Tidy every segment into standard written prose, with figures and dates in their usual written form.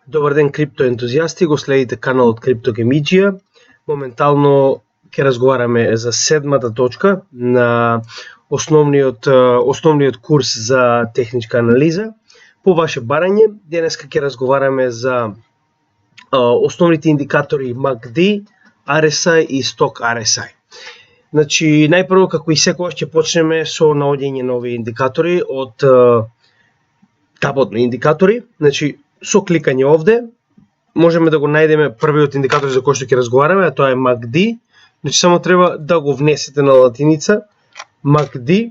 Добар ден, криптоентузијасти, го следите каналот Криптогемиџија. Моментално ќе разговараме за седмата точка на основниот курс за техничка анализа. По ваше барање, денеска ќе разговараме за основните индикатори MACD, RSI и Stock RSI. Значи, најпрво, како и секогаш, ќе почнеме со наоѓање на овие индикатори од табот на индикатори. Значи, со кликање овде можеме да го најдеме првиот индикатор за кој што ќе разговараме, а тоа е MACD. Значи само треба да го внесете на латиница MACD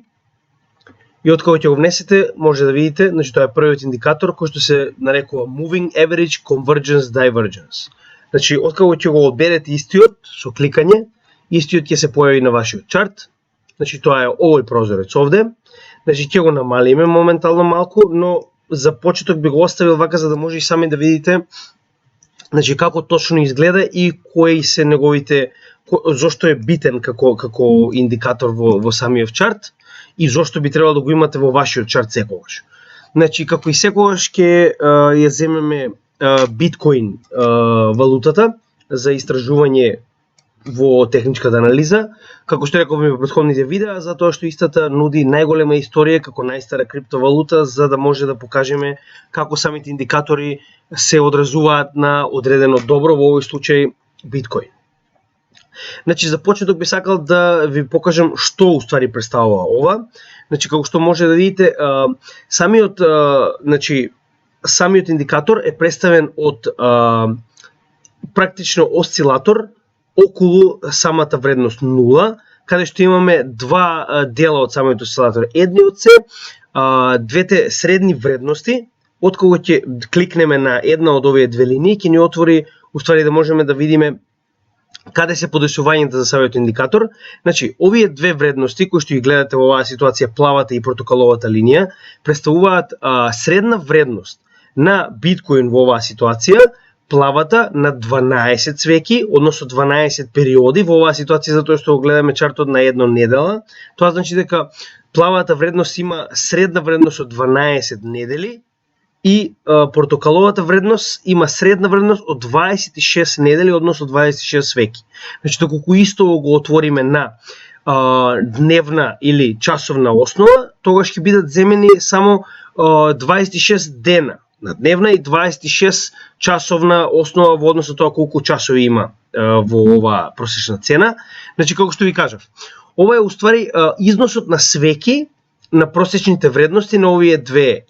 и откако ќе го внесете може да видите, значи тоа е првиот индикатор кој што се нарекува Moving Average Convergence Divergence. Значи откако ќе го одберете истиот со кликање, истиот ќе се појави на вашиот чарт. Значи тоа е овој прозорец овде. Значи ќе го намалиме моментално малку, но за почеток би го оставил вака за да може и сами да видите значи како точно изгледа и кои се неговите, зошто е битен како индикатор во самиот чарт и зошто би требало да го имате во вашиот чарт секогаш. Значи како и секогаш ќе ја земеме биткоин валутата за истражување во техничката анализа, како што рековме во претходните видеа, затоа што истата нуди најголема историја како најстара криптовалута, за да може да покажеме како самите индикатори се одразуваат на одредено добро, во овој случај биткоин. Значи за почеток би сакал да ви покажам што уствари представува ова. Значи како што може да видите, самиот индикатор е представен од практично осцилатор околу самата вредност 0, каде што имаме два дела од самиот осцилатор. Едниот се двете средни вредности. Откога ќе кликнеме на една од овие две линии, ќе ни отвори уствари да можеме да видиме каде се подесувањата за самиот индикатор. Значи, овие две вредности кои што ги гледате во оваа ситуација, плавата и портокаловата линија, представуваат средна вредност на биткоин во оваа ситуација, плавата на 12 свеки, односно 12 периоди во оваа ситуација, затоа што го гледаме чартот на една недела. Тоа значи дека плавата вредност има средна вредност од 12 недели и портокаловата вредност има средна вредност од 26 недели, односно 26 свеки. Значи, доколку исто го отвориме на дневна или часовна основа, тогаш ќе бидат земени само 26 дена на дневна и 26 часовна основа во однос на тоа колку часови има во оваа просечна цена. Значи, како што ви кажав, ова е уствари износот на свеки на просечните вредности на овие две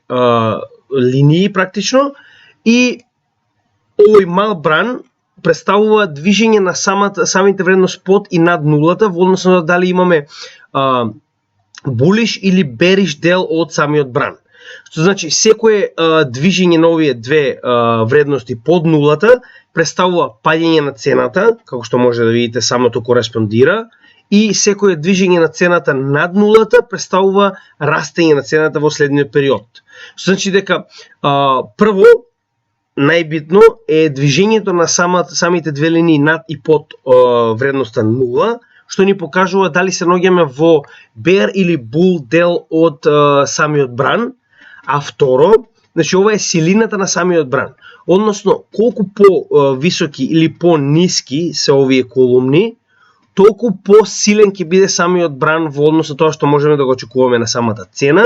линии практично, и овој мал бран представува движење на самите вредност под и над нулата во однос на дали имаме булиш или бериш дел од самиот бран. Што значи секое движење на овие две вредности под нулата представува паѓање на цената, како што може да видите самото кореспондира, и секое движење на цената над нулата представува растење на цената во следниот период. Што значи дека прво најбитно е движењето на самите две линии над и под вредноста 0, што ни покажува дали се наоѓаме во bear или bull дел од самиот бран. А второ, значи ова е силината на самиот бран. Односно, колку по-високи или по-ниски се овие колумни, толку по-силен ќе биде самиот бран во однос на тоа што можеме да го очекуваме на самата цена.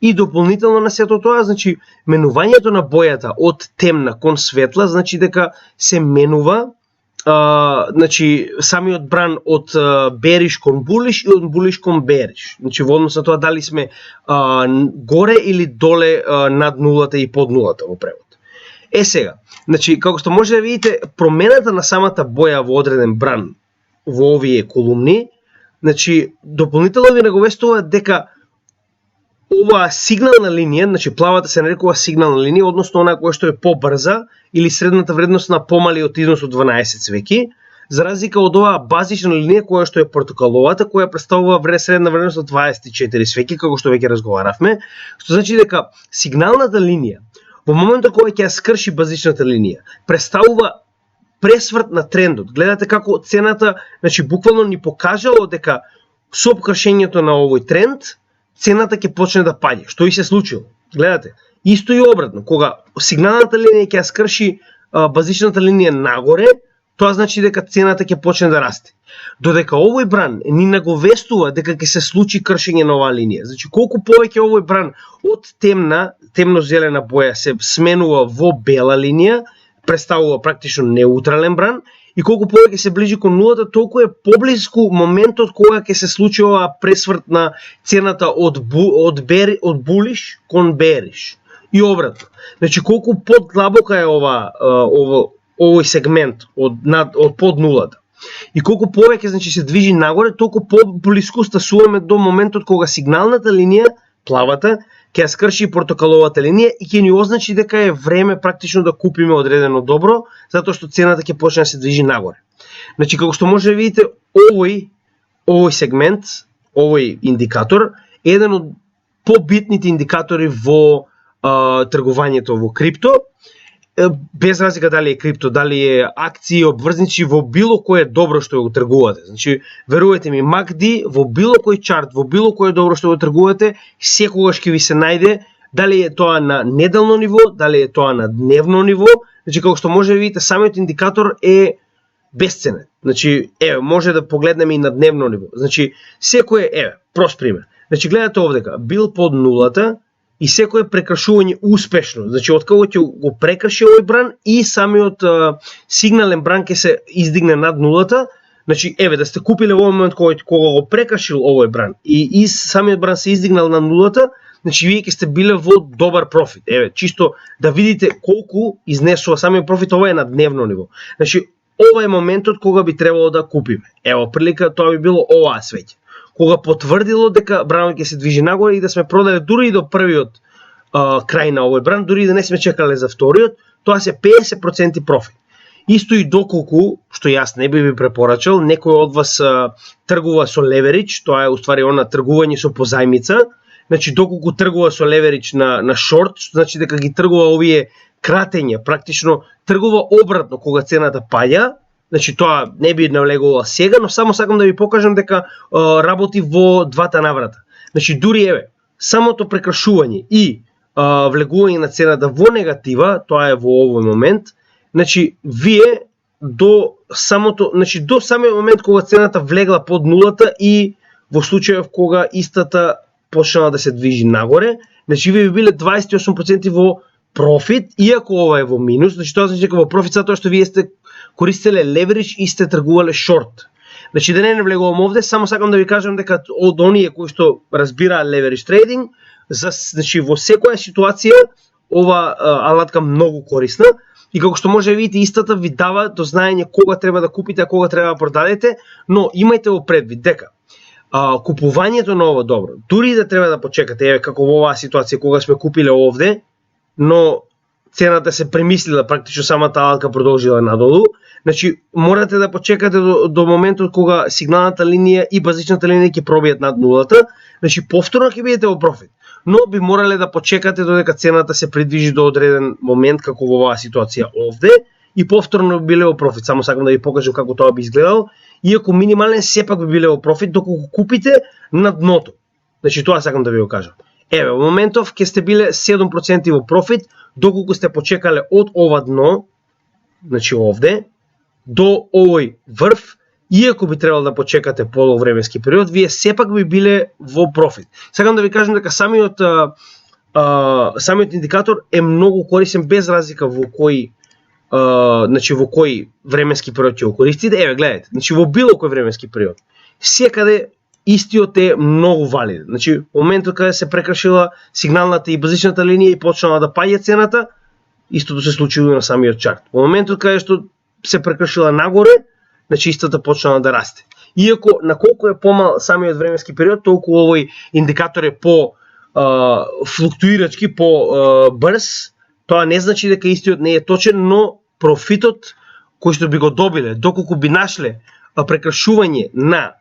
И дополнително на сето тоа, значи менувањето на бојата од темна кон светла, значи дека се менува значи самиот бран од bearish кон bullish и од bullish кон bearish. Значи во однос на тоа дали сме горе или доле над нулата и под нулата во превод. Сега, значи како што може да видите, промената на самата боја во одреден бран во овие колумни, значи дополнително ви наговестува дека оваа сигнална линија, значи плавата се нарекува сигнална линија, односно она која што е побрза или средната вредност на помалиот износ од 12 свеки, за разлика од оваа базична линија која што е портокаловата, која представува средна вредност од 24 свеки, како што веќе разговаравме, што значи дека сигналната линија во моментот кога ќе ја скрши базичната линија, представува пресврт на трендот. Гледате како цената, значи буквално ни покажало дека со обкршењето на овој тренд цената ќе почне да паѓа. Што и се случило? Гледате, Исто и обратно, кога сигналната линија ќе ја скрши базичната линија нагоре, тоа значи дека цената ќе почне да расте. Додека овој бран ни наговестува дека ќе се случи кршење на оваа линија. Значи колку повеќе овој бран од темно-зелена боја се сменува во бела линија, представува практично неутрален бран, и колку повеќе се ближи кон нулата, толку е поблиску моментот кога ќе се случи оваа пресврт на цената од булиш кон бериш. И обратно. Значи колку подлабока е овој сегмент од под нулата. И колку повеќе значи се движи нагоре, толку поблиску стасуваме до моментот кога сигналната линија, плавата, ќе ја скрши портокаловата линија и ќе ни означи дека е време практично да купиме одредено добро, затоа што цената ќе почне да се движи нагоре. Значи како што може да видите, овој сегмент, овој индикатор е еден од побитните индикатори во тргувањето во крипто, без разлика дали е крипто, дали е акции, обврзници, во било кое добро што го тргувате. Значи, верувате ми, MACD во било кој чарт, во било кое добро што го тргувате, секогаш ќе ви се најде, дали е тоа на неделно ниво, дали е тоа на дневно ниво. Значи, како што може да видите, самиот индикатор е бесценен. Значи, може да погледнеме и на дневно ниво. Значи, секој прост пример. Значи, гледате овдека, бил под нулата, и секое прекршување успешно, значи откако ќе го прекрши овој бран и самиот сигнален бран ќе се издигне над нулата, значи да сте купиле во момент кога го прекршил овој бран и самиот бран се издигнал на нулата, значи вие ќе сте биле во добар профит. Чисто да видите колку изнесува самиот профит, ова е на дневно ниво. Значи ова е моментот кога би требало да купиме. Прилика тоа би било оваа свеќе. Кога потврдило дека бранот ќе се движи нагоре и да сме продале дури и до првиот крај на овој бран, дури и да не сме чекале за вториот, тоа се 50% профит. Исто и доколку, што јас не би препорачал, некој од вас тргува со леверидж, тоа е уствари она тргување со позајмица, значи доколку тргува со леверидж на шорт, што значи дека ги тргува овие кратења, практично тргува обратно кога цената паѓа. Значи тоа не би навлегувала сега, но само сакам да ви покажам дека работи во двата наврата. Значи дури самото прекршување и влегување на цената во негатива, тоа е во овој момент. Значи вие до самиот момент кога цената влегла под нулата и во случајов кога истата почнала да се движи нагоре, значи вие биле 28% во профит, иако ова е во минус, значи тоа значи дека во профит затоа што вие сте користеле леверидж и сте тргувале шорт. Значи да не навлегувам овде, само сакам да ви кажам дека од оние кои што разбираат леверидж трейдинг, значи во секоја ситуација ова алатка многу корисна и како што може да видите, истата ви дава до знаење кога треба да купите, а кога треба да продадете, но имајте во предвид дека купувањето на ова добро, дури да треба да почекате, како во оваа ситуација кога сме купиле овде, но цената се премислила, практично самата алатка продолжила надолу, значи морате да почекате до моментот кога сигналната линија и базичната линија ќе пробијат над нулата, значи повторно ќе бидете во профит, но би морале да почекате додека цената се придвижи до одреден момент како во оваа ситуација овде и повторно би биле во профит. Само сакам да ви покажам како тоа би изгледал, иако минимален сепак би биле во профит доколку купите на дното. Значи тоа сакам да ви го кажам. Во моментов ќе сте биле 7% во профит доколку сте почекале од ова дно, значи овде, до овој врв, иако би требало да почекате полувременски период, вие сепак би биле во профит. Сакам да ви кажам дека самиот индикатор е многу корисен без разлика во кој временски период ќе го користите. Гледате, значи во било кој временски период, секаде истиот е многу валиден. Значи, во моментот кога се прекршила сигналната и базичната линија и почнала да паѓа цената, истото се случило на самиот чарт. Во моментот кога што се прекршила нагоре, значи истата почнала да расте. Иако на колку е помал самиот временски период, толку овој индикатор е по флуктуирачки, по брз, тоа не значи дека истиот не е точен, но профитот кој што би го добиле, доколку би нашле прекршување на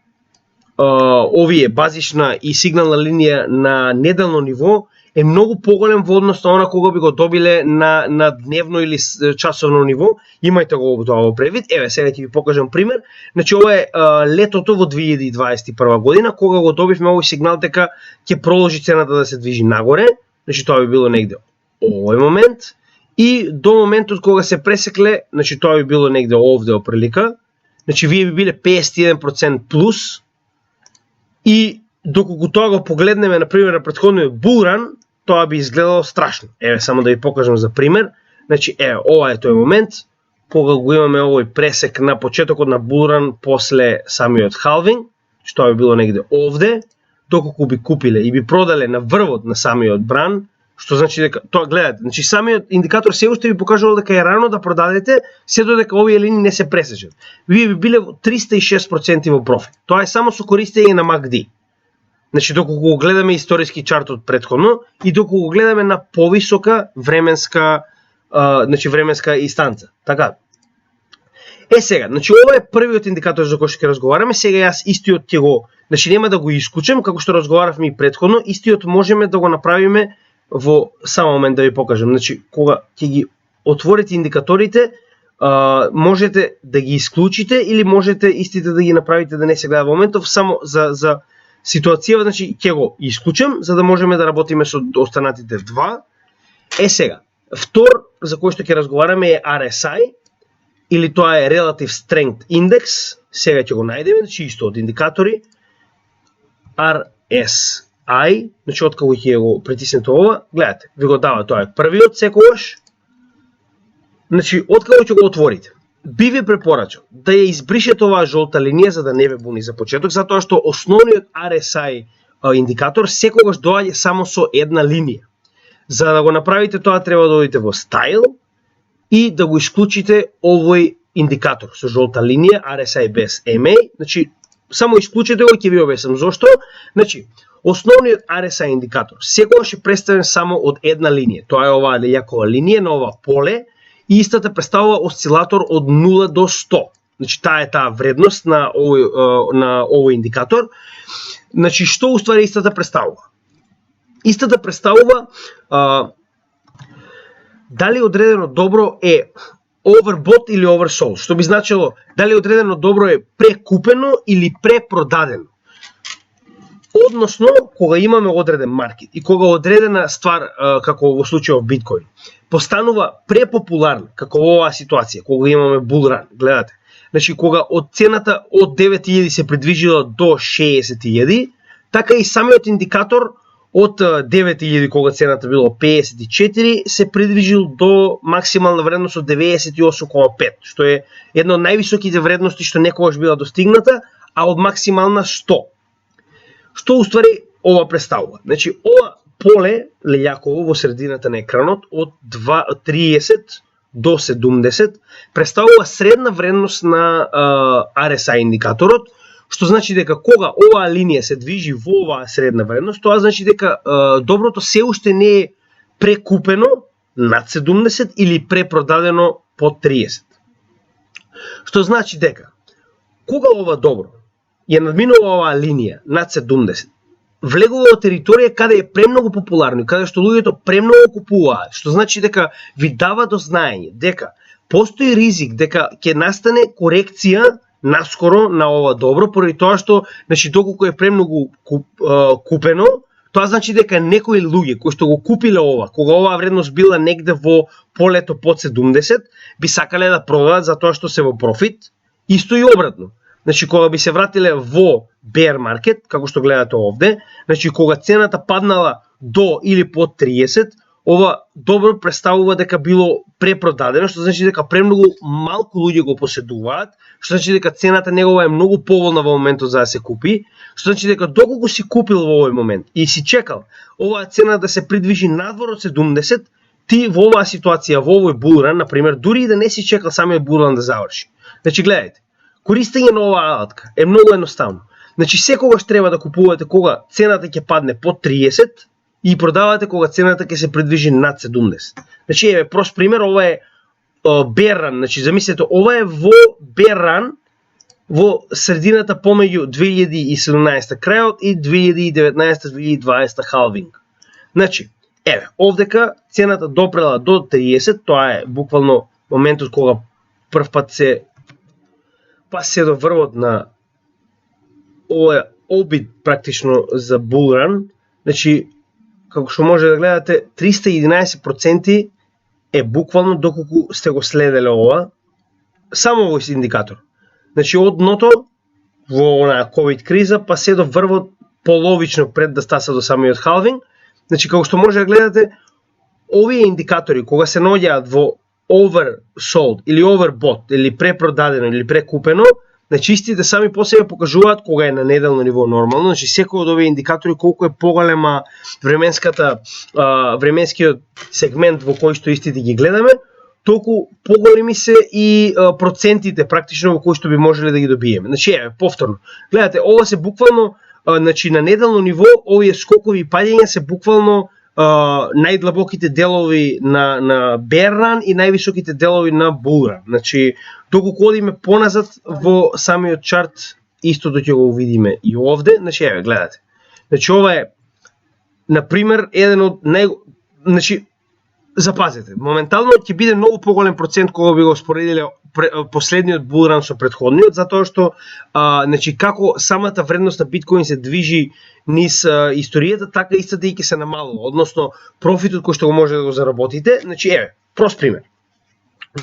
овие базична и сигнална линија на неделно ниво, е многу поголем во однос на она кога би го добиле на дневно или часовно ниво. Имајте го тоа во предвид. Сега ќе ви покажам пример. Значи ова е летото во 2021 година, кога го добивме овој сигнал дека ќе продолжи цената да се движи нагоре. Значи тоа би било негде овој момент и до моментот кога се пресекле, значи тоа би било негде овде оприлика, значи вие би биле 51% плюс и доколку тоа го погледнеме на пример на претходниот булран, тоа би изгледало страшно. Еве само да ви покажам за пример. Значи ова е тој момент кога го имаме овој пресек на почетокот на булран после самиот халвинг, што би било негде овде, доколку би купиле и би продале на врвот на самиот бран, што значи дека тоа гледате, значи самиот индикатор се уште ви покажувал дека е рано да продадете, се додека овие линии не се пресечат. Вие би биле 306% во профит. Тоа е само со користење на MACD. Значи доколку го гледаме историски чартот претходно и доколку го гледаме на повисока временска временска инстанца. Така. Сега, значи ова е првиот индикатор за кој што ќе разговараме. Сега јас истиот ќе го, значи нема да го исклучам, како што разговаравме и претходно, истиот можеме да го направиме во само момент да ви покажам. Значи кога ќе ги отворите индикаторите, можете да ги исклучите или можете истите да ги направите да не се гледа во моментов, само за ситуацијава, значи ќе го исклучам за да можеме да работиме со останатите два. Сега, втор за кој што ќе разговараме е RSI, или тоа е Relative Strength Index, сега ќе го најдеме, значи исто од индикатори, RSI, значи откако ќе го притиснете ова, гледате, ви го дава, тоа е првиот секогаш, значи откако ќе го отворите, би ви препорачал да ја избришете оваа жолта линија за да не ве буни за почеток, затоа што основниот RSI индикатор секогаш доаѓа само со една линија. За да го направите тоа треба да одите во Style и да го исклучите овој индикатор со жолта линија RSI без MA, значи само исклучете го и ќе ви објаснам зошто. Значи, основниот RSI индикатор секогаш е представен само од една линија. Тоа е оваа јакова линија на ова поле и истата представува осцилатор од 0 до 100. Значи таа е таа вредност на овој индикатор. Значи што уствари истата представува? Истата представува дали одредено добро е overbought или oversold, што би значило дали одредено добро е прекупено или препродадено. Односно, кога имаме одреден маркет и кога одредена ствар, како во случајот биткоин, постанува препопуларна, како во оваа ситуација, кога имаме булран, гледате. Значи, кога од цената од 9000 се придвижила до 60000, така и самиот индикатор од 9000 кога цената било 54 се придвижил до максимална вредност од 98,5, што е една од највисоките вредности што некогаш била достигната, а од максимална 100. Што уствари ова представува? Значи, ова поле лељаково во средината на екранот од 30 до 70 представува средна вредност на RSI индикаторот, што значи дека кога оваа линија се движи во оваа средна вредност, тоа значи дека доброто се уште не е прекупено над 70 или препродадено под 30. Што значи дека кога ова добро ја надминува оваа линија над 70, влегува во територија каде е премногу популарно, каде што луѓето премногу купуваат, што значи дека ви дава до знаење дека постои ризик дека ќе настане корекција наскоро на ова добро, поради тоа што, значи, доколку е премногу купено, тоа значи дека некои луѓе кои што го купиле ова, кога оваа вредност била негде во полето под 70, би сакале да продадат затоа што се во профит, исто и обратно. Значи, кога би се вратиле во bear market, како што гледате овде, значи, кога цената паднала до или под 30, ова добро представува дека било препродадено, што значи дека премногу малку луѓе го поседуваат, што значи дека цената негова е многу поволна во моментот за да се купи, што значи дека доколку си купил во овој момент и си чекал оваа цена да се придвижи надвор од 70, ти во оваа ситуација, во овој булран, например, дури и да не си чекал самиот булран да заврши. Значи, гледайте, користење на оваа алатка е многу едноставно. Значи, секогаш треба да купувате кога цената ќе падне под 30 и продавате кога цената ќе се придвижи над 70. Значи, еве, прост пример, ова е bear run, значи, замислете, ова е во bear run во средината помеѓу 2017 крајот и 2019-2020 халвинг. Значи, еве, овдека цената допрела до 30, тоа е буквално моментот кога прв пат се пасе до врвот на ова обид практично за bull run. Значи, како што може да гледате, 311% е буквално доколку сте го следеле ова, само овој индикатор. Значи од дното во онаа ковид криза па се до врвот половично пред да стаса до самиот халвинг. Значи како што може да гледате, овие индикатори кога се наоѓаат во oversold или overbought или препродадено или прекупено, значи истите сами по себе покажуваат кога е на неделно ниво нормално, значи секој од овие индикатори колку е поголема временскиот сегмент во кој што истите ги гледаме, толку поголеми се и процентите практично во кои што би можеле да ги добиеме. Значи повторно, гледате, ова се буквално значи на неделно ниво овие скокови паѓања се буквално најдлабоките делови на bear run и највисоките делови на bull run. Значи доколку одиме поназад во самиот чарт, истото ќе го видиме и овде. Значи гледате. Значи ова е на пример еден од значи запазете, моментално ќе биде многу поголем процент кога би го споредиле последниот bull run со претходниот, затоа што значи како самата вредност на биткоин се движи низ историјата, така истата и ќе се намалува, односно профитот кој што го може да го заработите. Значи прост пример.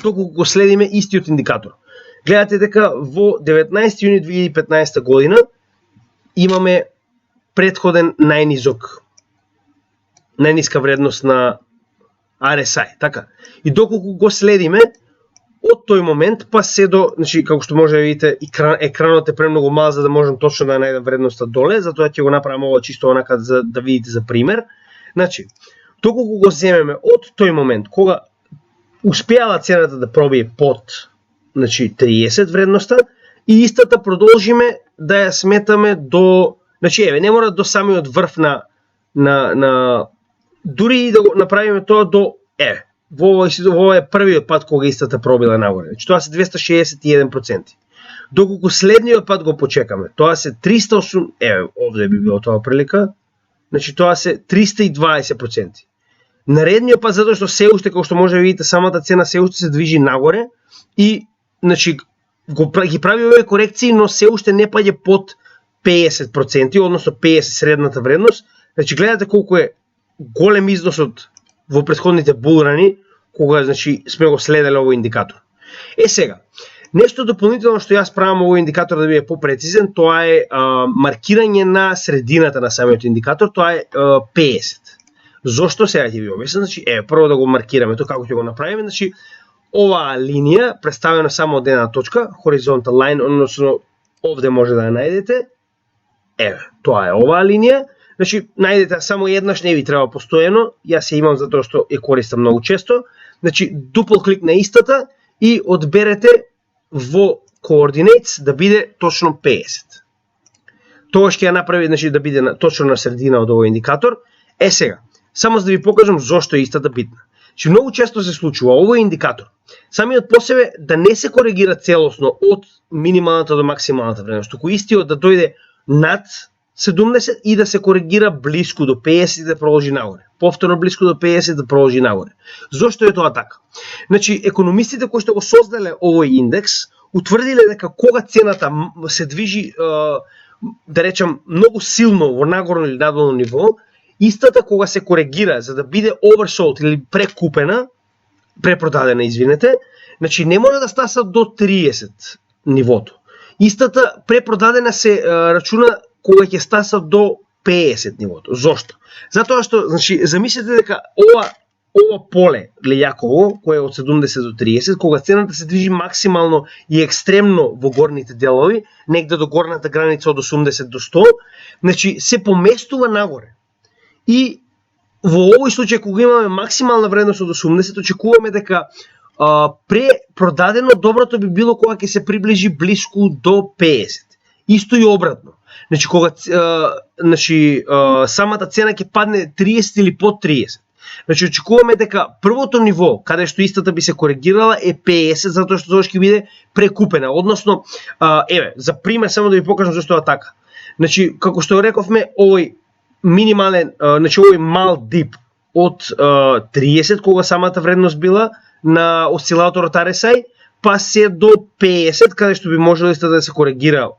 Доколку го следиме истиот индикатор. Гледате дека во 19 јуни 2015 година имаме претходен најниска вредност на RSI, така. И доколку го следиме од тој момент па се до, значи како што може да видите, екранот е премногу мал за да можам точно да најдам вредноста доле, затоа ќе го направам ова чисто онака за да видите за пример. Значи, доколку го земеме од тој момент кога успеала цената да пробие под, значи 30 вредноста и истата продолжиме да ја сметаме до, значи не мора до самиот врв на дури и да го направиме тоа до во е првиот пат кога истата пробила нагоре. Значи тоа се 261%. Доколку следниот пат го почекаме, тоа се 308, овде би било тоа прилика. Значи тоа се 320%. Наредниот пат затоа што се уште како што може да видите самата цена се уште се движи нагоре и значи ги прави овие корекции, но се уште не паѓа под 50%, односно 50 средната вредност. Значи гледате колку е голем износот во претходните булрани кога значи сме го следеле овој индикатор. Сега, нешто дополнително што јас правам овој индикатор да биде попрецизен, тоа е маркирање на средината на самиот индикатор, тоа е 50. Зошто сега ќе ви објаснам? Значи прво да го маркираме тоа како ќе го направиме, значи оваа линија представена само од една точка, horizontal line, односно овде може да ја најдете. Тоа е оваа линија. Значи, најдете само еднаш, не ви треба постојано, јас ја имам затоа што ја користам многу често. Значи, дупл клик на истата и одберете во coordinates да биде точно 50. Тоа ќе ја направи, значи, да биде точно на средина од овој индикатор. Сега, само за да ви покажам зошто е истата битна. Значи, многу често се случува овој индикатор, самиот по себе да не се коригира целосно од минималната до максималната вредност, туку истиот да дојде над 70 и да се коригира блиску до 50 и да продолжи нагоре. Повторно блиску до 50 да продолжи нагоре. Зошто е тоа така? Значи, економистите кои што го создале овој индекс утврдиле дека кога цената се движи, да речам, многу силно во нагорно или надолно ниво, истата кога се коригира за да биде oversold или препродадена, извинете, значи не може да стаса до 30 нивото. Истата препродадена се рачуна кога ќе стаса до 50 нивото. Зошто? Затоа што, значи, замислете дека ова поле лељаково, кое е од 70 до 30, кога цената се движи максимално и екстремно во горните делови, негде до горната граница од 80 до 100, значи се поместува нагоре. И во овој случај кога имаме максимална вредност од 80, очекуваме дека препродадено доброто би било кога ќе се приближи блиску до 50. Исто и обратно. Значи кога самата цена ќе падне 30 или под 30. Значи очекуваме дека првото ниво каде што истата би се коригирала е 50, затоа што тоа ќе биде прекупена. Односно, за пример само да ви покажам зашто е така. Значи како што рековме, овој минимален, значи овој мал дип од 30 кога самата вредност била на осцилаторот RSI, па се до 50 каде што би можело да се коригира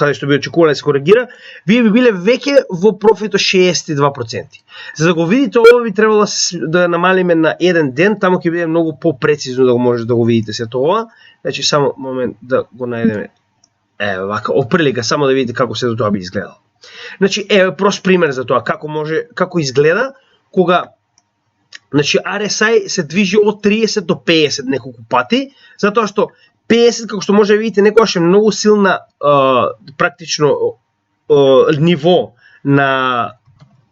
каде што би очекувале да се коригира, вие би биле веќе во профит од 62%. За да го видите ова би требало да намалиме на еден ден, таму ќе биде многу попрецизно да го можете да го видите сето ова. Значи само момент да го најдеме. Ево вака, оприлика само да видите како сето тоа би изгледало. Значи еве прост пример за тоа како изгледа кога значи RSI се движи од 30 до 50 неколку пати, затоа што 50, како што може да видите, некогаш е многу силна практично ниво на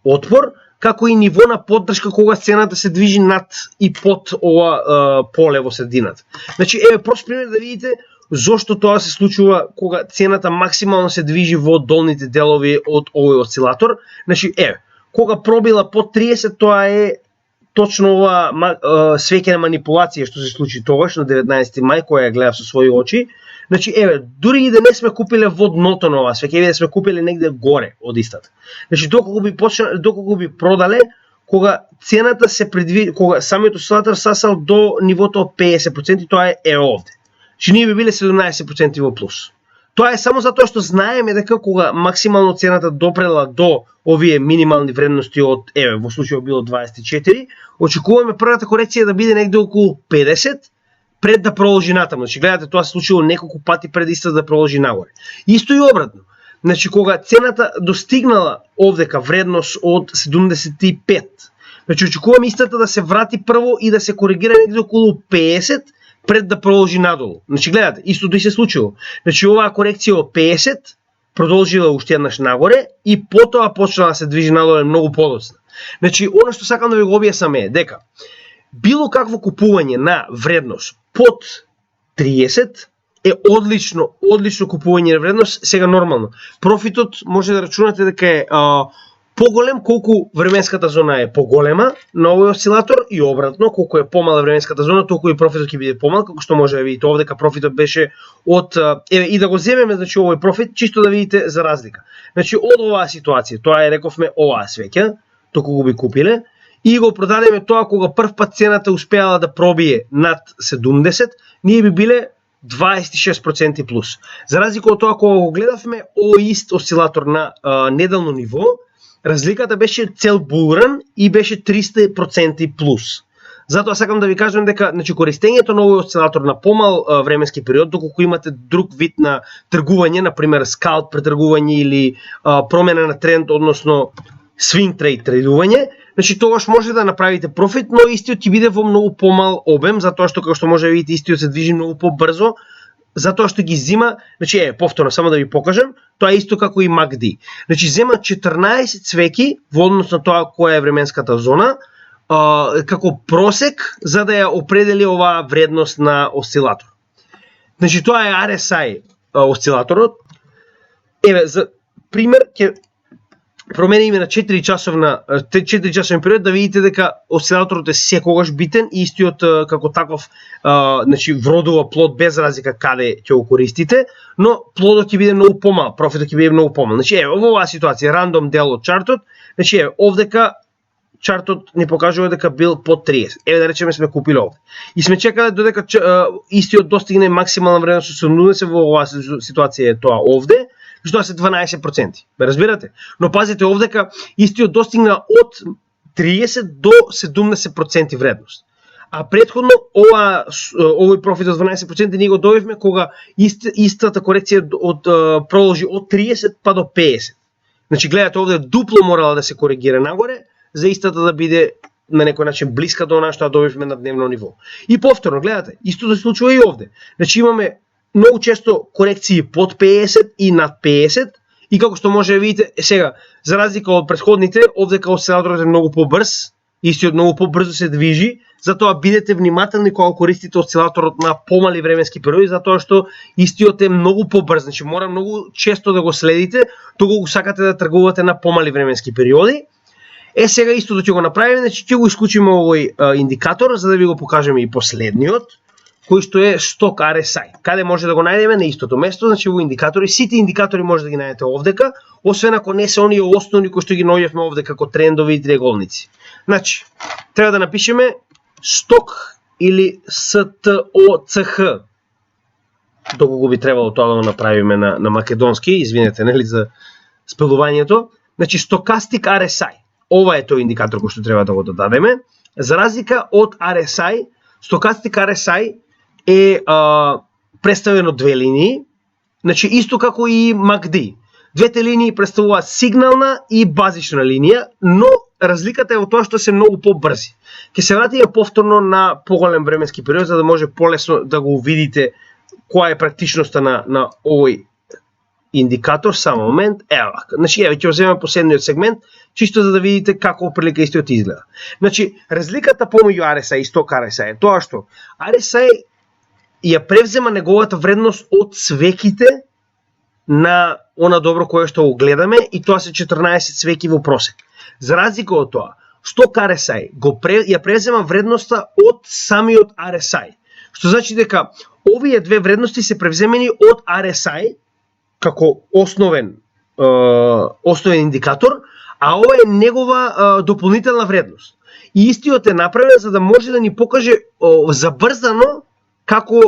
отпор, како и ниво на поддршка кога цената се движи над и под ова поле во средината. Значи еве прост пример да видите зошто тоа се случува кога цената максимално се движи во долните делови од овој осцилатор. Значи еве, кога пробила под 30, тоа е точно ова свеќена манипулација што се случи тогаш на 19 мај, која ја гледав со своји очи. Значи еве, дури и да не сме купиле во дното на ова свеќе, да сме купиле негде горе од истата. Значи доколку би продале кога цената се кога самиот осцилатор сасал до нивото од 50%, тоа е овде. Значи ние би биле 17% во плюс. Тоа е само затоа што знаеме дека кога максимално цената допрела до овие минимални вредности од, еве, во случајот било 24, очекуваме првата корекција да биде негде околу 50 пред да продолжи натаму. Значи гледате, тоа се случило неколку пати пред исто да продолжи нагоре. Исто и обратно. Значи кога цената достигнала овдека вредност од 75, значи очекуваме истата да се врати прво и да се коригира негде околу 50 пред да продолжи надолу. Значи гледате, истото и се случило. Значи оваа корекција од 50 продолжила уште еднаш нагоре и потоа почнала да се движи надолу многу подоцна. Значи она што сакам да ви го објаснам е дека било какво купување на вредност под 30 е одлично купување на вредност, сега нормално. Профитот може да рачунате дека е поголем колку временската зона е поголема на овој осцилатор и обратно, колку е помала временската зона, толку и профитот ќе биде помал, како што може да видите овде, профитот беше од еве и да го земеме значи овој профит чисто да видите за разлика. Значи од оваа ситуација, тоа е рековме оваа свеќа, току го би купиле и го продадеме тоа кога прв пат цената успеала да пробие над 70, ние би биле 26% плюс. За разлика од тоа кога го гледавме овој ист осцилатор на неделно ниво, разликата беше цел булран и беше 300% плюс. Затоа сакам да ви кажам дека значи користењето на овој осцилатор на помал временски период, доколку имате друг вид на тргување, на пример скалп претргување или промена на тренд, односно swing trade трейдување, значи тогаш може да направите профит, но истиот ќе биде во многу помал обем, затоа што како што може да видите истиот се движи многу побрзо, затоа што ги зима, значи повторно само да ви покажам, тоа е исто како и MACD. Значи зема 14 свеки во однос на тоа која е временската зона, како просек за да ја определи оваа вредност на осцилатор. Значи тоа е RSI осцилаторот. Еве за пример ќе промениме на 4 часовен период да видите дека осцилаторот е секогаш битен и истиот како таков значи вродува плод без разлика каде ќе го користите, но плодот ќе биде многу помал, профитот ќе биде многу помал. Значи еве во оваа ситуација рандом дел од чартот, значи еве овдека чартот ни покажува дека бил под 30. Еве да речеме сме купиле овде. И сме чекале додека истиот достигне максимална вредност со 70 во оваа ситуација е тоа овде, што се 12%. Ме разбирате? Но пазите овдека истиот достигна од 30 до 70% вредност. А претходно овој профит од 12% ние го добивме кога истата корекција продолжи од 30 па до 50. Значи гледате овде дупло морала да се коригира нагоре за истата да биде на некој начин блиска до она што добивме на дневно ниво. И повторно гледате, истото се случува и овде. Значи имаме многу често корекции под 50 и над 50 и како што може да видите сега, за разлика од претходните, овдека осцилаторот е многу побрз, истиот многу побрзо се движи, затоа бидете внимателни кога користите осцилаторот на помали временски периоди, затоа што истиот е многу побрз, значи мора многу често да го следите, доколку сакате да тргувате на помали временски периоди. Сега истото ќе го направиме, значи ќе го исклучиме овој индикатор за да ви го покажеме и последниот, кој што е сток RSI. Каде може да го најдеме? На истото место, значи во индикатори. Сите индикатори може да ги најдете овдека, освен ако не се оние основни кои што ги наоѓавме овде како трендови и триаголници. Значи, треба да напишеме сток или STOCH. доколку би требало тоа да го направиме на македонски, извинете, нели, за спелувањето. Значи, Stochastic RSI. Ова е тој индикатор кој што треба да го додадеме. За разлика од RSI, Stochastic RSI е представено две линии, значи исто како и MACD. Двете линии представуваат сигнална и базична линија, но разликата е во тоа што се многу побрзи. Ќе се вратиме повторно на поголем временски период за да може полесно да го видите која е практичноста на овој индикатор. Само момент. Ево, значи ќе го земеме последниот сегмент, чисто за да видите како прилика истиот изгледа. Значи, разликата помеѓу RSI и Stoch RSI е тоа што RSI ја превзема неговата вредност од свеките на она добро кое што го гледаме и тоа се 14 свеки во просек. За разлика од тоа, Stoch RSI ја превзема вредноста од самиот RSI, што значи дека овие две вредности се превземени од RSI како основен индикатор, а ова е негова дополнителна вредност. И истиот е направен за да може да ни покаже забрзано како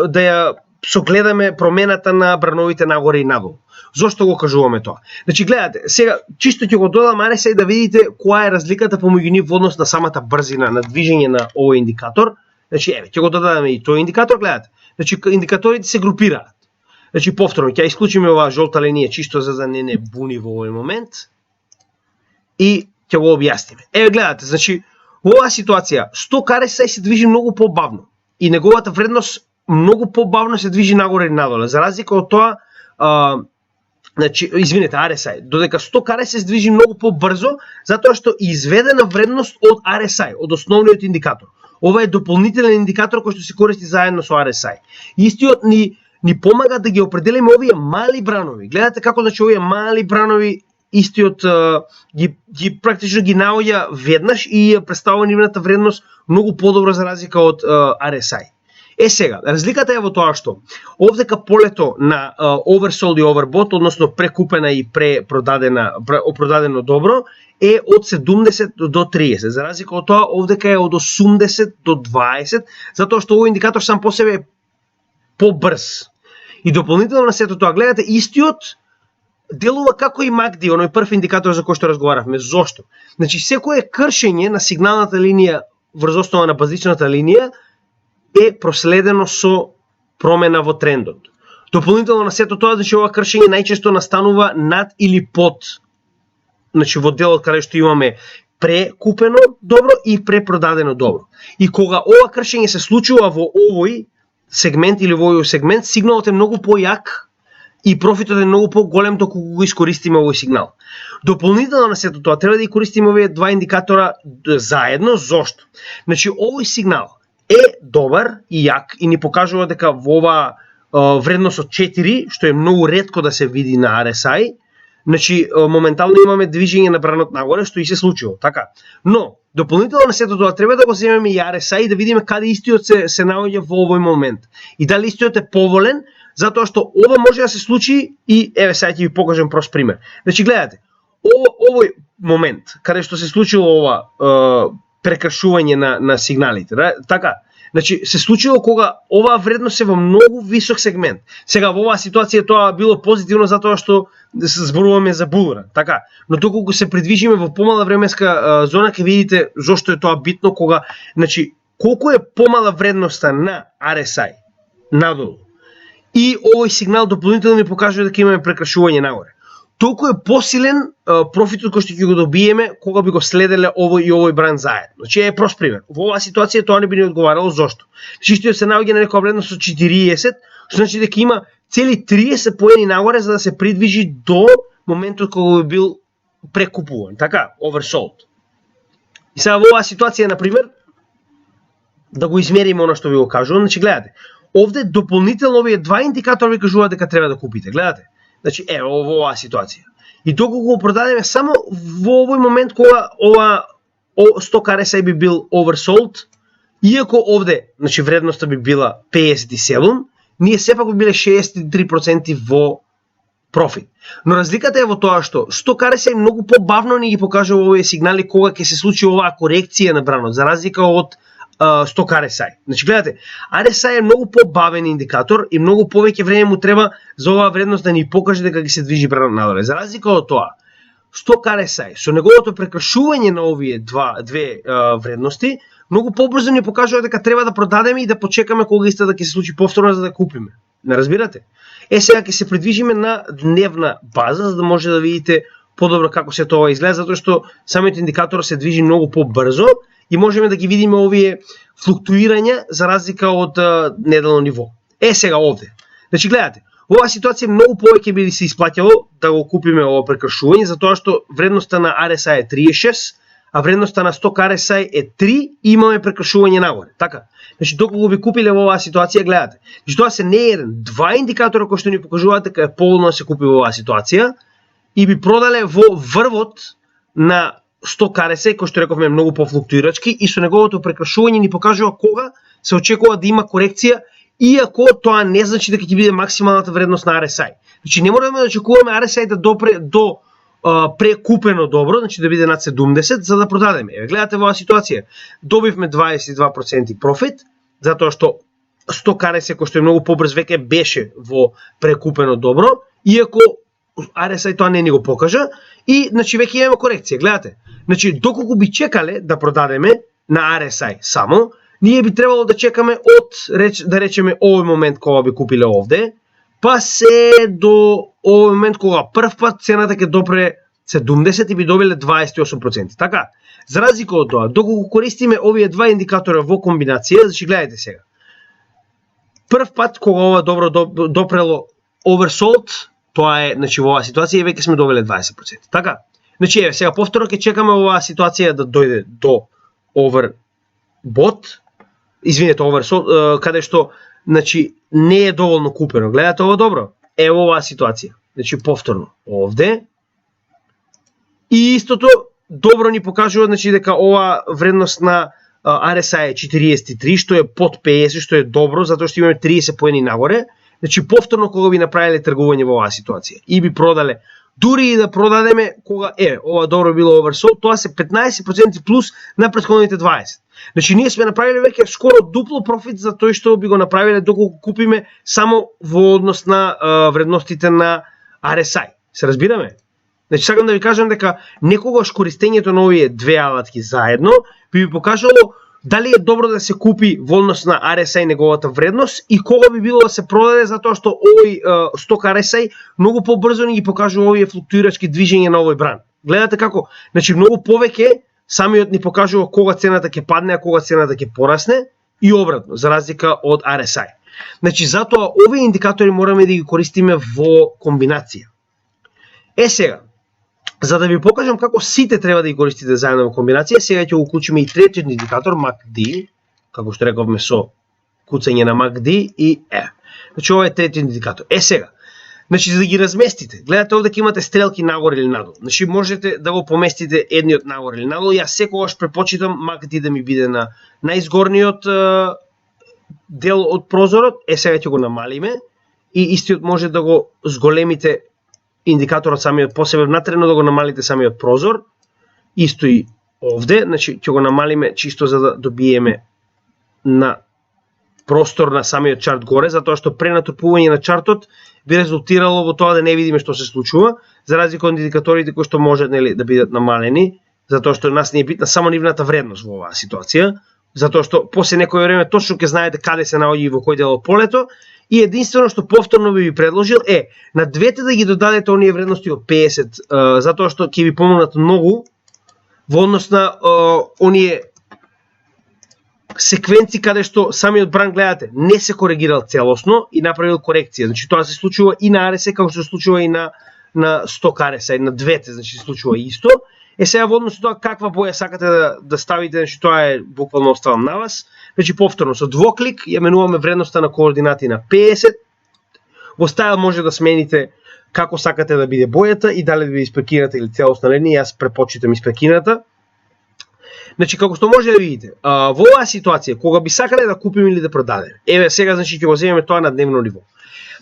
да ја согледаме промената на брановите нагоре и надолу. Зошто го кажуваме тоа? Значи, гледате, сега чисто ќе го додам RSI да видите која е разликата помеѓу нив во однос на самата брзина на движење на овој индикатор. Значи, еве, ќе го додадеме и тој индикатор, гледате. Значи, индикаторите се групираат. Значи, повторно, ќе исклучиме оваа жолта линија чисто за да не буни во овој момент и ќе го објасниме. Еве, гледате, значи, во оваа ситуација, Stoch RSI се движи многу побавно и неговата вредност многу побавно се движи нагоре и надоле. За разлика од тоа, значи, извинете, RSI, додека Stoch RSI се движи многу побрзо, затоа што изведена вредност од RSI, од основниот индикатор. Ова е дополнителен индикатор кој што се користи заедно со RSI. Истиот ни помага да ги определиме овие мали бранови. Гледате како значи овие мали бранови истиот ги практично ги наоѓа веднаш и ја представува нивната вредност многу подобро за разлика од RSI. Сега, разликата е во тоа што овдека полето на oversold и overbought, односно прекупена и продадено добро, е од 70 до 30. За разлика од тоа, овдека е од 80 до 20, затоа што овој индикатор сам по себе е побрз. И дополнително на сето тоа, гледате, истиот делува како и MACD, оној прв индикатор за кој што разговаравме. Зошто? Значи, секое кршење на сигналната линија врз основа на базичната линија е проследено со промена во трендот. Дополнително на сето тоа, значи, ова кршење најчесто настанува над или под, значи, во делот каде што имаме прекупено добро и препродадено добро. И кога ова кршење се случува во овој сегмент или во овој сегмент, сигналот е многу појак и профитот е многу поголем доколку го искористиме овој сигнал. Дополнително на сето тоа, треба да ги користиме овие два индикатора заедно. Зошто? Значи, овој сигнал е добар и јак и ни покажува дека во оваа вредност од 4, што е многу ретко да се види на RSI, значи моментално имаме движење на бранот нагоре, што и се случило, така. Но дополнително на сето тоа треба да го земеме и RSI и да видиме каде истиот се наоѓа во овој момент. И дали истиот е поволен, затоа што ова може да се случи и еве сега ќе ви покажам прост пример. Значи, гледате, овој момент каде што се случило ова прекршување на сигналите, така. Значи, се случило кога оваа вредност е во многу висок сегмент. Сега во оваа ситуација тоа било позитивно затоа што се зборуваме за булра, така. Но доколку се придвижиме во помала временска зона, ќе видите зошто е тоа битно кога, значи, колку е помала вредноста на RSI надолу и овој сигнал дополнително ни покажува дека имаме прекршување нагоре. Толку е посилен профитот кој што ќе го добиеме кога би го следеле овој и овој бран заедно. Значи е прост пример. Во оваа ситуација тоа не би ни одговарало. Зошто? Чистиот се наоѓа на некоја вредност од 40, што значи дека има цели 30 поени нагоре за да се придвижи до моментот кога би бил прекупуван, така, oversold. И сега во оваа ситуација, на пример, да го измериме она што ви го кажувам, значи гледате, овде дополнително овие два индикатори ви кажуваат дека треба да купите, гледате. Значи, во оваа ситуација. И доколку го продадеме само во овој момент кога ова Stoch RSI би бил oversold, иако овде, значи, вредноста би била 57, ние сепак би биле 63% во профит. Но разликата е во тоа што Stoch RSI многу побавно ни ги покажува овие сигнали кога ќе се случи оваа корекција на бранот, за разлика од сток RSI. Значи гледате, RSI е многу побавен индикатор и многу повеќе време му треба за оваа вредност да ни покаже дека ги се движи бранот надоле. За разлика од тоа, сток RSI со неговото прекршување на овие две вредности многу побрзо ни покажува дека треба да продадеме и да почекаме кога иста да ќе се случи повторно за да купиме. Не разбирате? Сега ќе се придвижиме на дневна база за да може да видите подобро како се тоа изгледа, затоа што самиот индикатор се движи многу побрзо и можеме да ги видиме овие флуктуирања за разлика од неделно ниво. Сега овде. Значи гледате, оваа ситуација многу повеќе би се исплаќало да го купиме ова прекршување, затоа што вредноста на RSI е 36, а вредноста на сток RSI е 3 и имаме прекршување нагоре. Така. Значи доколку би купиле во оваа ситуација, гледате. Значи тоа се не е еден, два индикатора кои што ни покажуваат дека е поволно да се купи во оваа ситуација и би продале во врвот на сток RSI, кој што рековме е многу пофлуктуирачки и со неговото прекршување ни покажува кога се очекува да има корекција, иако тоа не значи дека ќе биде максималната вредност на RSI. Значи не можеме да очекуваме RSI да допре до прекупено добро, значи да биде над 70 за да продадеме. Гледате во оваа ситуација, добивме 22% профит, затоа што сток RSI кој што е многу побрз веќе беше во прекупено добро, иако RSI тоа не ни го покажа и значи веќе имаме корекција. Гледате, значи доколку би чекале да продадеме на RSI само, ние би требало да чекаме од да речеме овој момент кога би купиле овде, па се до овој момент кога прв пат цената ќе допре 70 и би добиле 28%. Така, за разлика од тоа, доколку користиме овие два индикатора во комбинација, значи гледате сега. Прв пат кога ова добро допрело oversold, тоа е, значи во оваа ситуација веќе сме добиле 20%. Така, значи сега повторно ќе чекаме оваа ситуација да дојде до overbought, извинете, oversold, каде што значи не е доволно купено. Гледате ова добро? Ево оваа ситуација. Значи повторно овде. И истото добро ни покажува значи дека ова вредност на RSI е 43, што е под 50, што е добро, затоа што имаме 30 поени нагоре. Значи повторно кога би направиле тргување во оваа ситуација и би продале, дури и да продадеме кога ова добро било oversold, тоа се 15% плюс на претходните 20. Значи ние сме направиле веќе скоро дупло профит за тој што би го направиле доколку купиме само во однос на вредностите на RSI. Се разбираме? Значи сакам да ви кажам дека некогаш користењето на овие две алатки заедно би покажало дали е добро да се купи во однос на RSI неговата вредност и кога би било да се продаде, затоа што овој сток RSI многу побрзо ни ги покажува овие флуктуирачки движења на овој бран. Гледате како? Значи многу повеќе самиот ни покажува кога цената ќе падне, а кога цената ќе порасне и обратно, за разлика од RSI. Значи затоа овие индикатори мораме да ги користиме во комбинација. Сега, за да ви покажам како сите треба да ги користите заедно во комбинација, сега ќе го уклучиме и третиот индикатор MACD, како што рековме со куцање на MACD и Значи ова е третиот индикатор. Сега, значи за да ги разместите, гледате овде ќе имате стрелки нагоре или надолу. Значи можете да го поместите едниот нагоре или надолу. Јас секогаш препочитам MACD да ми биде на најизгорниот дел од прозорот. Сега ќе го намалиме и истиот може да го зголемите индикаторот самиот по себе внатре, но да го намалите самиот прозор. Исто и овде, значи ќе го намалиме чисто за да добиеме на простор на самиот чарт горе, затоа што пренатупување на чартот би резултирало во тоа да не видиме што се случува, за разлика од индикаторите кои што можат да бидат намалени, затоа што нас не е битна само нивната вредност во оваа ситуација, затоа што после некој време точно ќе знаете каде се наоѓа и во кој дел од полето. И единствено што повторно би предложил на двете да ги додадете оние вредности од 50, затоа што ќе ви помогнат многу во однос на оние секвенци каде што самиот бран гледате не се коригирал целосно и направил корекција. Значи тоа се случува и на RSI како што се случува и на сток RSI, на двете, значи се случува исто. Сега во однос на тоа каква боја сакате да ставите, значи тоа е буквално оставам на вас. Значи повторно со двоклик ја менуваме вредноста на координати на 50. Во стайл може да смените како сакате да биде бојата и дали да биде испрекината или целосна линија. Јас препочитам испрекината. Значи како што може да видите, во оваа ситуација кога би сакале да купиме или да продадеме. Сега значи ќе го земеме тоа на дневно ниво.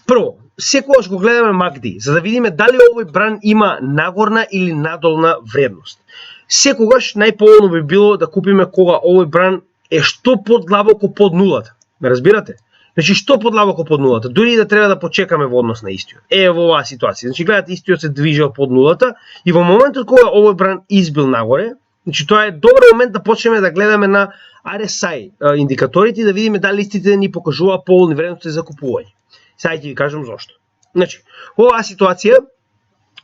Прво, секогаш го гледаме MACD, за да видиме дали овој бран има нагорна или надолна вредност. Секогаш најповолно би било да купиме кога овој бран е што подлабоко под нулата. Ме разбирате? Значи што подлабоко под нулата, дури и да треба да почекаме во однос на истиот. Во оваа ситуација. Значи гледате истиот се движел под нулата и во моментот кога овој бран избил нагоре, значи тоа е добар момент да почнеме да гледаме на RSI индикаторите и да видиме дали истите ни покажува поволни вредности за купување. Сега ќе ви кажам зошто. Значи, во оваа ситуација,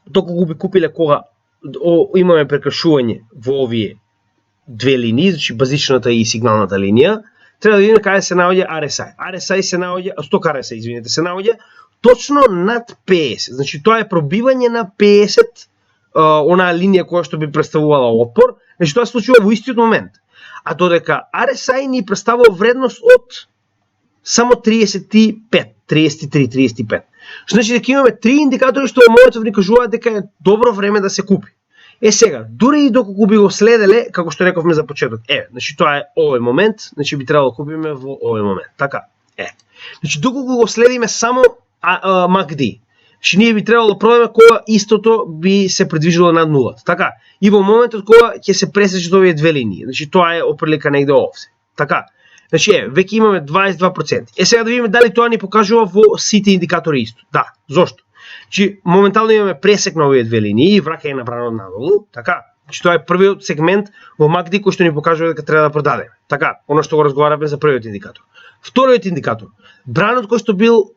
доколку би купиле кога имаме прекршување во овие две линии, значи базичната и сигналната линија, треба да видиме каде се наоѓа RSI. RSI се наоѓа, сток RSI, извинете, се наоѓа точно над 50. Значи тоа е пробивање на 50, онаа линија која што би представувала отпор, значи тоа се случува во истиот момент. А додека RSI ни представува вредност од само 35, 33, 35. Што значи дека имаме три индикатори што во моментот ни кажуваат дека е добро време да се купи. Сега, дури и доколку би го следеле, како што рековме за почеток, значи тоа е овој момент, значи би требало да купиме во овој момент. Така, Значи доколку го следиме само MACD, значи ние би требало да продаме кога истото би се придвижило над нулата. Така, и во моментот кога ќе се пресечат овие две линии, значи тоа е оприлика негде овде. Така, значи веќе имаме 22%. Сега да видиме дали тоа ни покажува во сите индикатори исто. Да, зошто? Значи, моментално имаме пресек на овие две линии и враќање на бранот надолу, така. Значи тоа е првиот сегмент во MACD кој што ни покажува дека треба да продадеме. Така, оно што го разговараме за првиот индикатор. Вториот индикатор, бранот кој што бил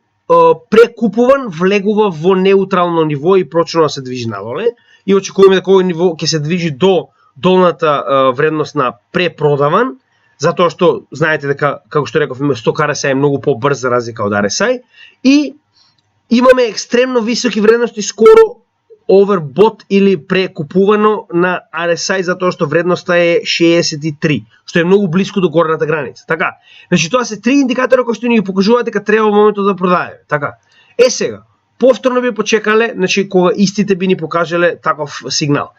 прекупуван влегува во неутрално ниво и почнува да се движи надоле и очекуваме дека овој ниво ќе се движи до долната вредност на препродаван, затоа што знаете дека, како што реков, сток RSI е многу побрз за разлика од RSI и имаме екстремно високи вредности, скоро overbought или прекупувано на RSI, затоа што вредноста е 63, што е многу близко до горната граница. Така, значи тоа се три индикатора кои што ни покажуваат дека треба во моментот да продадеме. Така, сега, повторно би почекале, значи кога истите би ни покажале таков сигнал.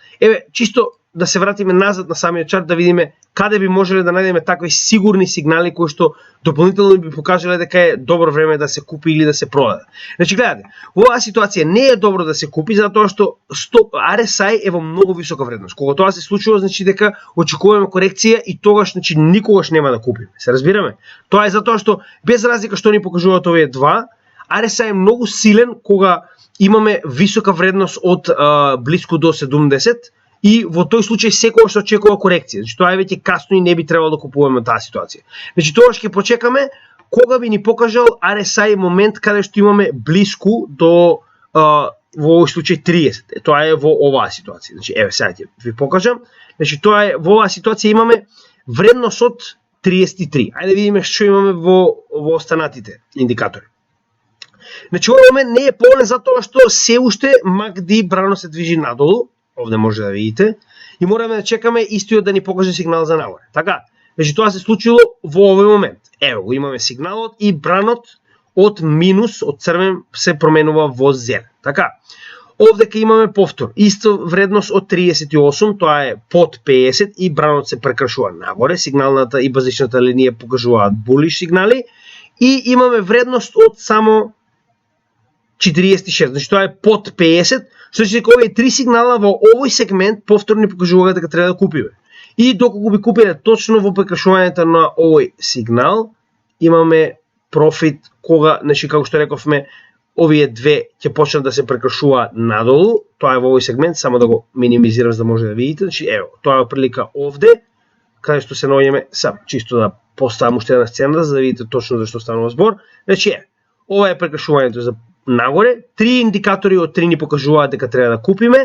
Чисто да се вратиме назад на самиот чарт да видиме каде би можеле да најдеме такви сигурни сигнали кои што дополнително би покажале дека е добро време да се купи или да се продаде. Значи гледате, во оваа ситуација не е добро да се купи затоа што RSI е во многу висока вредност. Кога тоа се случува, значи дека очекуваме корекција и тогаш значи никогаш нема да купиме. Се разбираме? Тоа е затоа што без разлика што ни покажуваат овие два, RSI е многу силен кога имаме висока вредност од близко до 70 и во тој случај секогаш се очекува корекција. Значи тоа е веќе касно и не би требало да купуваме таа ситуација. Значи тогаш ќе почекаме кога би ни покажал RSI момент каде што имаме близко до во овој случај 30. Тоа е во оваа ситуација. Значи сега ќе ви покажам. Значи тоа е во оваа ситуација имаме вредност од 33. Ајде видиме што имаме во останатите индикатори. Значи овој момент не е поголем затоа што се уште MACD брано се движи надолу. Овде може да видите, и мораме да чекаме истиот да ни покаже сигнал за нагоре. Така, значи тоа се случило во овој момент. Го имаме сигналот и бранот од минус, од црвен се променува во зелен. Така, овде ке имаме повтор, исто вредност од 38, тоа е под 50 и бранот се прекршува нагоре, сигналната и базичната линија покажуваат булиш сигнали и имаме вредност од само 46, значи тоа е под 50, што значи дека овие три сигнала во овој сегмент повторно ни покажуваат дека треба да купиме. И доколку би купиле точно во прекршувањето на овој сигнал, имаме профит кога, значи како што рековме, овие две ќе почнат да се прекршуваат надолу, тоа е во овој сегмент, само да го минимизирам за да може да видите, значи тоа е прилика овде, каде што се наоѓаме, чисто да поставам уште една сцена за да видите точно за што станува збор. Значи ова е прекршувањето за нагоре, три индикатори од три ни покажуваат дека треба да купиме.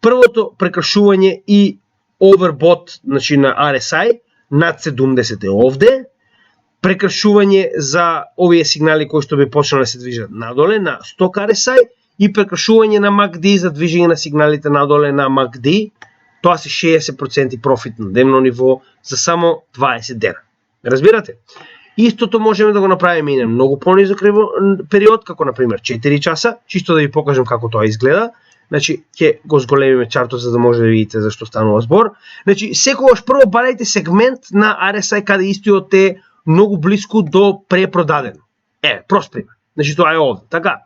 Првото прекршување и overbought, значи на RSI над 70 е овде. Прекршување за овие сигнали кои што би почнале да се движат надоле на сток RSI и прекршување на MACD за движење на сигналите надоле на MACD. Тоа се 60% профит на дневно ниво за само 20 дена. Разбирате? Истото можеме да го направиме и на многу понизок период, како на пример 4 часа, чисто да ви покажам како тоа изгледа. Значи, ќе го зголемиме чартот за да може да видите зашто станува збор. Значи, секогаш прво барајте сегмент на RSI каде истиот е многу близко до препродадено. Прост пример. Значи, тоа е овде. Така.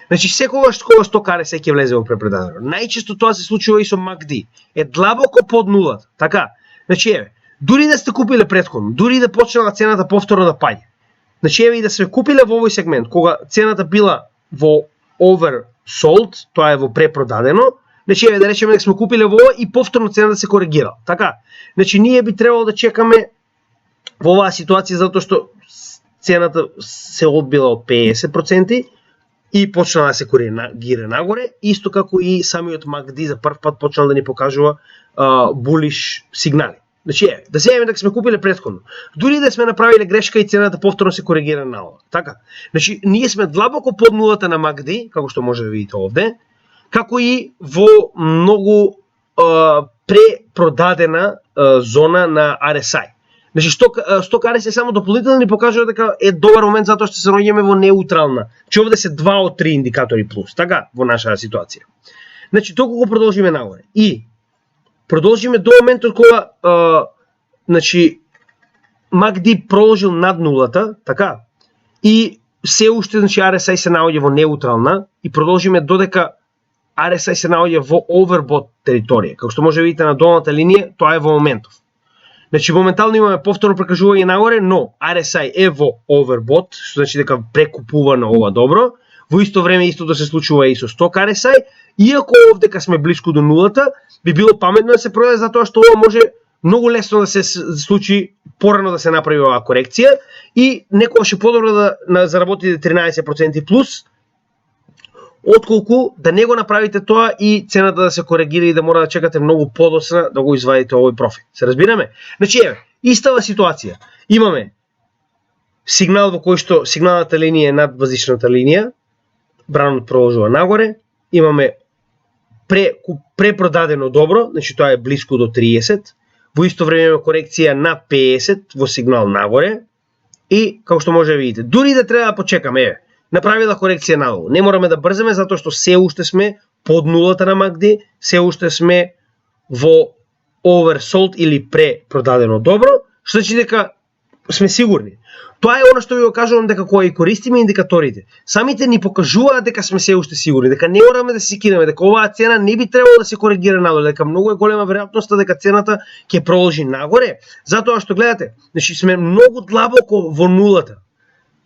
Значи, секогаш кога сток RSI ќе влезе во препродадено. Најчесто тоа се случува и со MACD. Длабоко под нулата. Така. Значи, Дури да сте купиле претходно, дури да почнала цената повторно да паѓа. Значи еве и да сме купиле во овој сегмент, кога цената била во oversold, тоа е во препродадено, значи еве да речеме дека сме купиле во ова и повторно цената се коригира. Така, значи ние би требало да чекаме во оваа ситуација затоа што цената се одбила од 50% и почна да се коригира нагоре, исто како и самиот MACD за прв пат почнал да ни покажува булиш сигнали. Значи, да се дека сме купиле претходно. Дури да сме направиле грешка и цената повторно се коригира наово. Така. Значи, ние сме длабоко под нулата на MACD, како што може да видите овде, како и во многу препродадена зона на RSI. Значи, сток RSI само дополнително ни покажува дека е добар момент затоа што се наоѓаме во неутрална. Че овде се 2 од 3 индикатори плюс, така, во нашата ситуација. Значи, толку го продолжиме нагоре. И продолжиме до моментот кога значи MACD проложил над нулата, така, и се уште значи RSI се наоѓа во неутрална и продолжиме додека RSI се наоѓа во overbought територија. Како што може да видите на долната линија, тоа е во моментов. Значи моментално имаме повторно прекажување нагоре, но RSI е во overbought, што значи дека прекупува на ова добро. Во исто време истото се случува и со сток RSI, иако овдека сме блиску до нулата, би било паметно да се продаде затоа што ова може многу лесно да се случи порано да се направи оваа корекција и некогаш е подобро да заработите 13% плюс, отколку да не го направите тоа и цената да се коригира и да мора да чекате многу подоцна да го извадите овој профит. Се разбираме? Значи еве, истава ситуација. Имаме сигнал во кој што сигналната линија е над базичната линија, бранот продолжува нагоре, имаме препродадено добро, значи тоа е блиску до 30, во исто време има корекција на 50 во сигнал нагоре и како што може да видите, дури да треба да почекаме, еве, направила корекција надолу. Не мораме да брзаме затоа што се уште сме под нулата на MACD, се уште сме во oversold или препродадено добро, што значи дека сме сигурни. Тоа е она што ви го кажувам дека кога и користиме индикаторите, самите ни покажуваат дека сме се уште сигурни, дека не мораме да се секинеме, дека оваа цена не би требало да се коригира надолу, дека многу е голема веројатноста дека цената ќе продолжи нагоре, затоа што гледате, значи сме многу длабоко во нулата.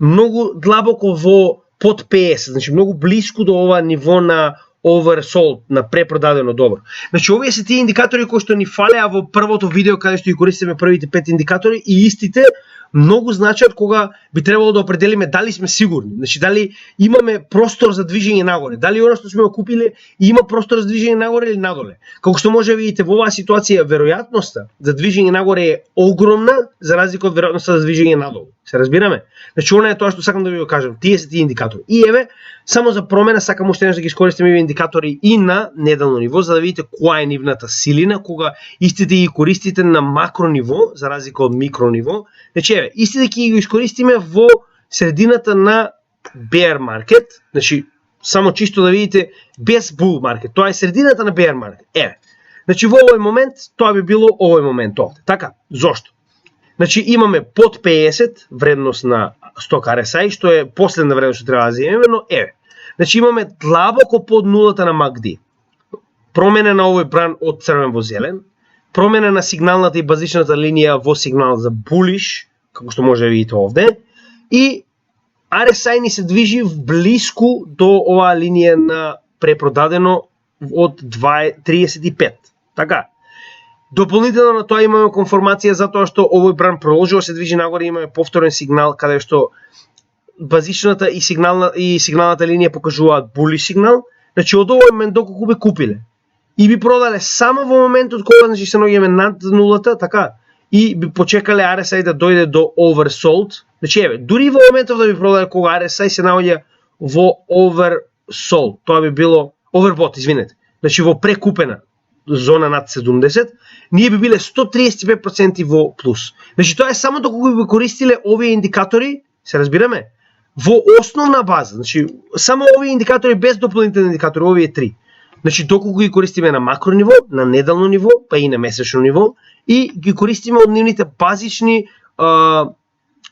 Многу длабоко во под 50, значи многу блиску до ова ниво на oversold, на препродадено добро. Значи овие се тие индикатори кои што ни фалеа во првото видео каде што ги користиме првите 5 индикатори и истите многу значат кога би требало да определиме дали сме сигурни. Значи дали имаме простор за движење нагоре, дали оно што сме го купиле има простор за движење нагоре или надоле. Како што може да видите во оваа ситуација веројатноста за движење нагоре е огромна за разлика од веројатноста за движење надолу. Се разбираме? Значи она е тоа што сакам да ви го кажам. Тие се тие индикатори. И еве, само за промена сакам уште еднаш да ги искористиме овие индикатори и на неделно ниво за да видите која е нивната силина кога истите ги користите на макро ниво за разлика од микро ниво. Значи еве, истите ќе ги искористиме во средината на bear market, значи само чисто да видите без bull market. Тоа е средината на bear market. Еве. Значи во овој момент тоа би било овој момент овде. Така, зошто? Значи имаме под 50 вредност на сток RSI, што е последна вредност што треба да земеме, но еве. Значи имаме длабоко под нулата на MACD. Промена на овој бран од црвен во зелен, промена на сигналната и базичната линија во сигнал за bullish, како што може да видите овде, и RSI ни се движи блиску до оваа линија на препродадено од 35. Така. Дополнително на тоа имаме конформација затоа што овој бран продолжува се движи нагоре, имаме повторен сигнал каде што базичната и сигналната линија покажуваат bullish сигнал. Значи од овој момент доколку би купиле и би продале само во моментот кога значи се наоѓаме над нулата, така, и би почекале RSI да дојде до oversold. Значи еве, дури во моментов да би продале кога RSI се наоѓа во oversold, тоа би било overbought, извинете. Значи во прекупена зона над 70, ние би биле 135% во плюс. Значи тоа е само доколку би користиле овие индикатори, се разбираме, во основна база. Значи само овие индикатори без дополнителни индикатори, овие три. Значи доколку ги користиме на макро ниво, на неделно ниво, па и на месечно ниво и ги користиме од нивните базични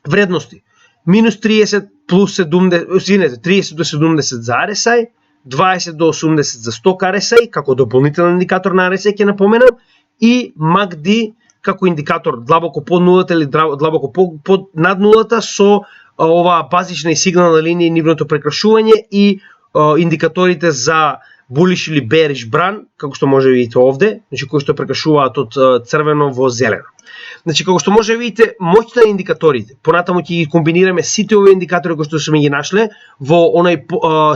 вредности. Минус 30 плюс 70, извинете, 30 до 70 за RSI, 20 до 80 за сток RSI, како дополнителен индикатор на RSI ќе напоменам, и MACD како индикатор длабоко под нулата или длабоко под над нулата со оваа базична и сигнална линија и нивното прекрашување и индикаторите за bullish или bearish бран, како што може да видите овде, значи кои што прекашуваат од црвено во зелено. Значи како што може да видите моќта на индикаторите, понатаму ќе ги комбинираме сите овие индикатори кои што сме ги нашле во оној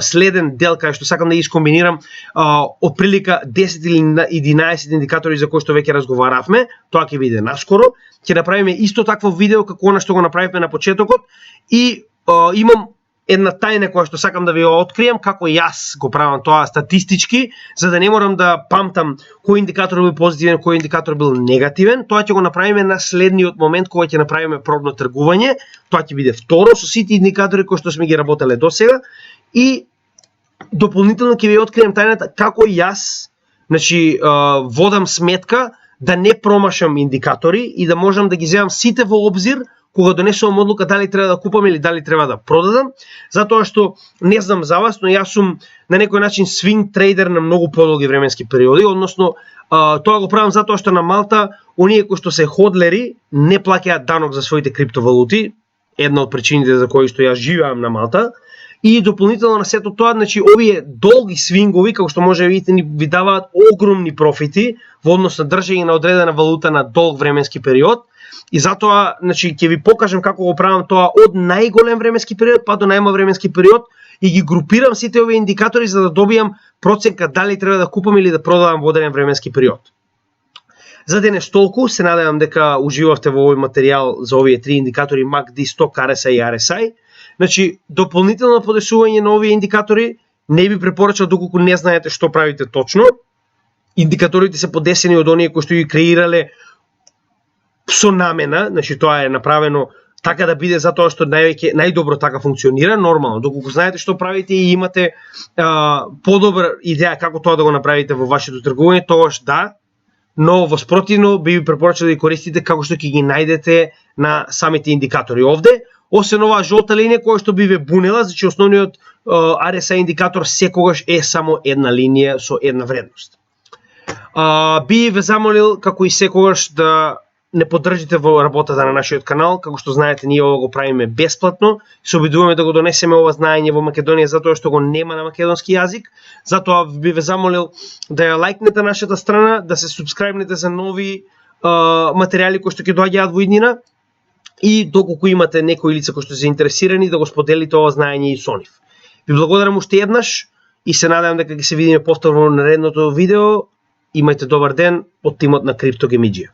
следен дел кај што сакам да ги комбинирам отприлика 10 или 11 индикатори за кои што веќе разговаравме, тоа ќе биде наскоро. Ќе направиме исто такво видео како она што го направивме на почетокот и имам една тајна која што сакам да ви ја откријам како јас го правам тоа статистички, за да не морам да памтам кој индикатор бил позитивен, кој индикатор бил негативен. Тоа ќе го направиме на следниот момент кога ќе направиме пробно тргување. Тоа ќе биде второ со сите индикатори кои што сме ги работеле досега и дополнително ќе ви откријам тајната како јас, значи водам сметка да не промашам индикатори и да можам да ги земам сите во обзир кога донесувам одлука дали треба да купам или дали треба да продадам, затоа што не знам за вас, но јас сум на некој начин свинг трейдер на многу подолги временски периоди, односно тоа го правам затоа што на Малта оние кои што се ходлери не плаќаат данок за своите криптовалути, една од причините за кои што јас живеам на Малта. И дополнително на сето тоа, значи овие долги свингови, како што може да видите, ни ви даваат огромни профити во однос на држење на одредена валута на долг временски период. И затоа, значи, ќе ви покажам како го правам тоа од најголем временски период па до најмал временски период и ги групирам сите овие индикатори за да добијам проценка дали треба да купам или да продавам во одреден временски период. За денес толку, се надевам дека уживавте во овој материјал за овие три индикатори MACD, Stock, RSI и RSI. Значи, дополнително подесување на овие индикатори не би препорачал доколку не знаете што правите точно. Индикаторите се подесени од оние кои што ги креирале со намена, значи тоа е направено така да биде затоа што најдобро така функционира, нормално. Доколку знаете што правите и имате подобра идеја како тоа да го направите во вашето тргување, тогаш да, но во спротивно би ви препорачал да ги користите како што ќе ги најдете на самите индикатори овде. Освен оваа жолта линија која што би ве бунела, значи основниот RSI индикатор секогаш е само една линија со една вредност. Би ве замолил како и секогаш да не поддржите во работата на нашиот канал, како што знаете ние ова го правиме бесплатно, се обидуваме да го донесеме ова знаење во Македонија затоа што го нема на македонски јазик, затоа би ве замолил да ја лајкнете нашата страна, да се субскрајбнете за нови материјали кои што ќе доаѓаат во иднина и доколку имате некои лица кои што се заинтересирани да го споделите ова знаење и со нив. Ви благодарам уште еднаш и се надевам дека ќе се видиме повторно на наредното видео. Имајте добар ден од тимот на CryptoGamedžија.